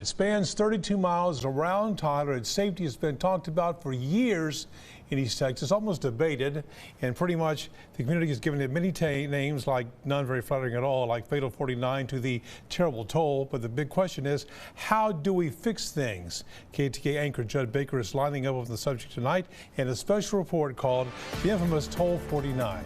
It spans 32 miles around Tyler, and safety has been talked about for years in East Texas, almost debated, and pretty much the community has given it many names, like none very flattering at all, like Fatal 49 to the terrible toll. But the big question is, how do we fix things? KETK anchor Judd Baker is lining up with the subject tonight in a special report called The Infamous Toll 49.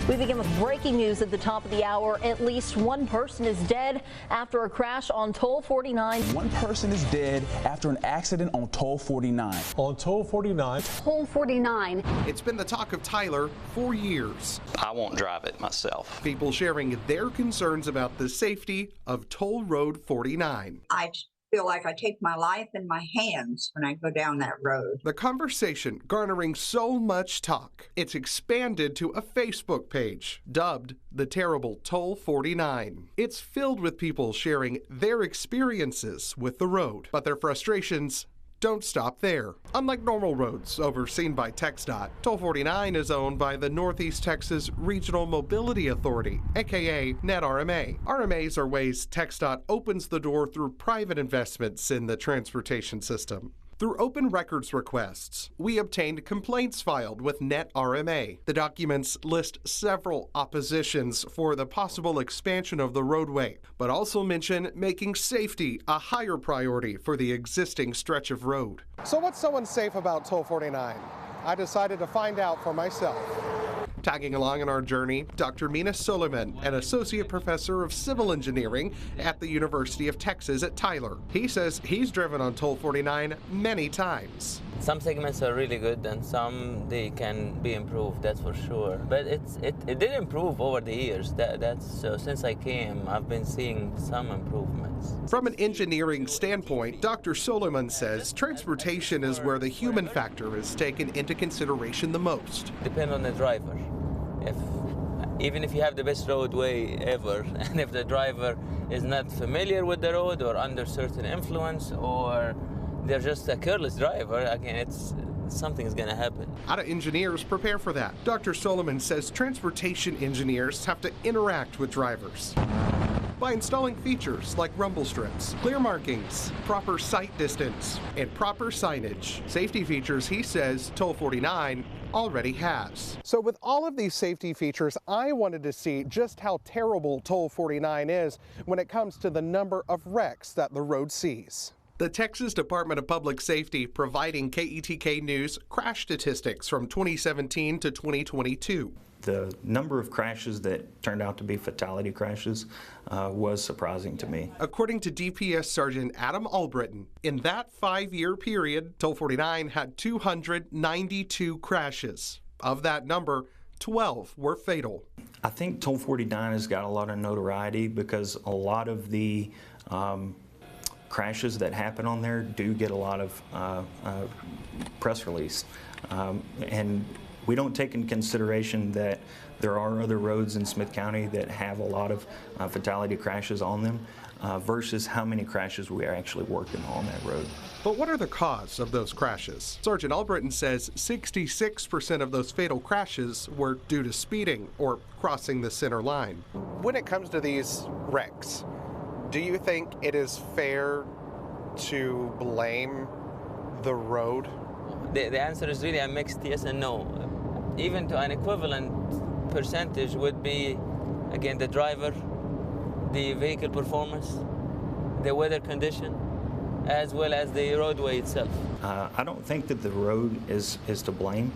We begin with breaking news at the top of the hour. At least one person is dead after a crash on Toll 49. One person is dead after an accident on Toll 49. On Toll 49. Toll 49. It's been the talk of Tyler for years. I won't drive it myself. People sharing their concerns about the safety of Toll Road 49. I feel like I take my life in my hands when I go down that road. The conversation garnering so much talk, it's expanded to a Facebook page dubbed The Terrible Toll 49. It's filled with people sharing their experiences with the road, but their frustrations don't stop there. Unlike normal roads overseen by TxDOT, Toll 49 is owned by the Northeast Texas Regional Mobility Authority, aka NetRMA. RMAs are ways TxDOT opens the door through private investments in the transportation system. Through open records requests, we obtained complaints filed with NetRMA. The documents list several oppositions for the possible expansion of the roadway, but also mention making safety a higher priority for the existing stretch of road. So what's so unsafe about Toll 49? I decided to find out for myself. Tagging along on our journey, Dr. Mina Suleiman, an associate professor of civil engineering at the University of Texas at Tyler. He says he's driven on Toll 49 many times. Some segments are really good and some they can be improved, that's for sure. But it did improve over the years. So since I came, I've been seeing some improvements. From an engineering standpoint, Dr. Suleiman says transportation is where the human factor is taken into consideration the most. Depend on the driver. Even if you have the best roadway ever, and if the driver is not familiar with the road or under certain influence, or they're just a careless driver, again, something's going to happen. How do engineers prepare for that? Dr. Suleiman says transportation engineers have to interact with drivers by installing features like rumble strips, clear markings, proper sight distance, and proper signage. Safety features, he says, Toll 49 already has. So with all of these safety features, I wanted to see just how terrible Toll 49 is when it comes to the number of wrecks that the road sees. The Texas Department of Public Safety providing KETK News crash statistics from 2017 to 2022. The number of crashes that turned out to be fatality crashes was surprising to me. According to DPS Sergeant Adam Albritton, in that 5-year period, Toll 49 had 292 crashes. Of that number, 12 were fatal. I think Toll 49 has got a lot of notoriety because a lot of the crashes that happen on there do get a lot of press release. And we don't take into consideration that there are other roads in Smith County that have a lot of fatality crashes on them versus how many crashes we are actually working on that road. But what are the causes of those crashes? Sergeant Albritton says 66% of those fatal crashes were due to speeding or crossing the center line. When it comes to these wrecks, do you think it is fair to blame the road? The answer is really a mixed yes and no. Even to an equivalent percentage would be, again, the driver, the vehicle performance, the weather condition, as well as the roadway itself. I don't think that the road is to blame.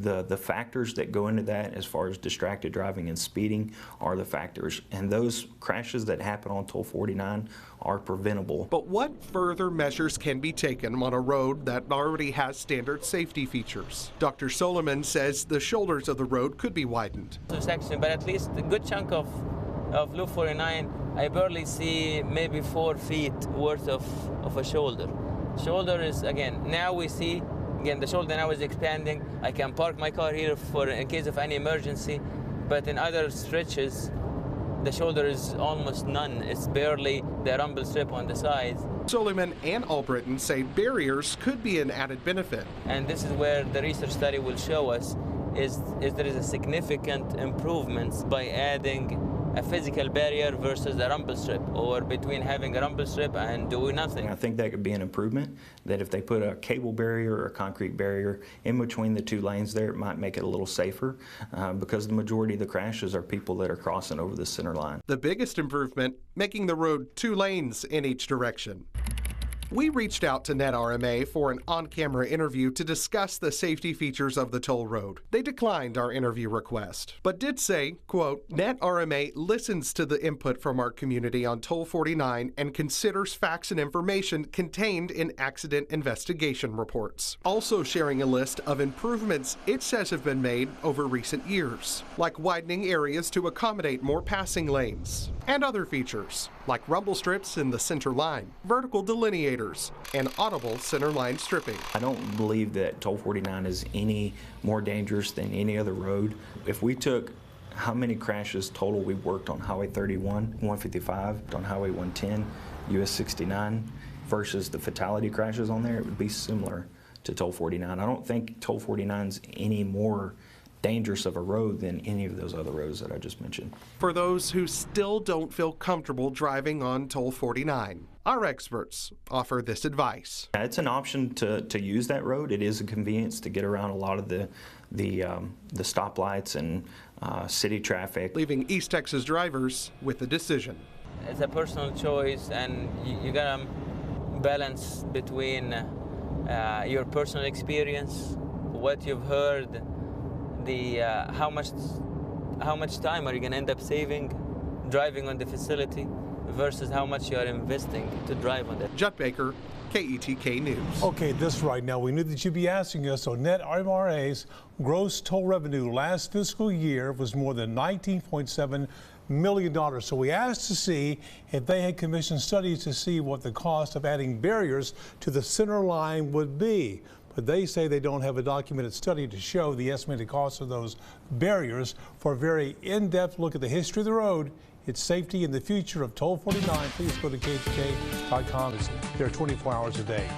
The factors that go into that as far as distracted driving and speeding are the factors, and those crashes that happen on Toll 49 are preventable. But what further measures can be taken on a road that already has standard safety features? Dr. Suleiman says the shoulders of the road could be widened. Section, but at least a good chunk of Loop 49, I barely see maybe 4 feet worth of a shoulder. Shoulder is, again, now we see, again, the shoulder now is expanding. I can park my car here in case of any emergency, but in other stretches, the shoulder is almost none. It's barely the rumble strip on the sides. Suleiman and Albritton say barriers could be an added benefit. And this is where the research study will show us is there is a significant improvements by adding a physical barrier versus a rumble strip, or between having a rumble strip and doing nothing. I think that could be an improvement, that if they put a cable barrier or a concrete barrier in between the two lanes there, it might make it a little safer because the majority of the crashes are people that are crossing over the center line. The biggest improvement, making the road 2 lanes in each direction. We reached out to NetRMA for an on-camera interview to discuss the safety features of the toll road. They declined our interview request, but did say, quote, NetRMA listens to the input from our community on Toll 49 and considers facts and information contained in accident investigation reports. Also sharing a list of improvements it says have been made over recent years, like widening areas to accommodate more passing lanes, and other features, like rumble strips in the center line, vertical delineators, and audible center line stripping. I don't believe that Toll 49 is any more dangerous than any other road. If we took how many crashes total we worked on Highway 31, 155, on Highway 110, US 69, versus the fatality crashes on there, it would be similar to Toll 49. I don't think Toll 49 is any more dangerous of a road than any of those other roads that I just mentioned. For those who still don't feel comfortable driving on Toll 49, our experts offer this advice. It's an option to use that road. It is a convenience to get around a lot of the stoplights and city traffic. Leaving East Texas drivers with the decision. It's a personal choice, and you gotta balance between your personal experience, what you've heard, how much time are you going to end up saving driving on the facility versus how much you are investing to drive on it. Judd Baker, KETK News. Okay, this right now, we knew that you'd be asking us. So NetRMA's gross toll revenue last fiscal year was more than $19.7 million. So we asked to see if they had commissioned studies to see what the cost of adding barriers to the center line would be. But they say they don't have a documented study to show the estimated cost of those barriers. For a very in-depth look at the history of the road, its safety, and the future of Toll 49, please go to KETK.com. It's there 24 hours a day.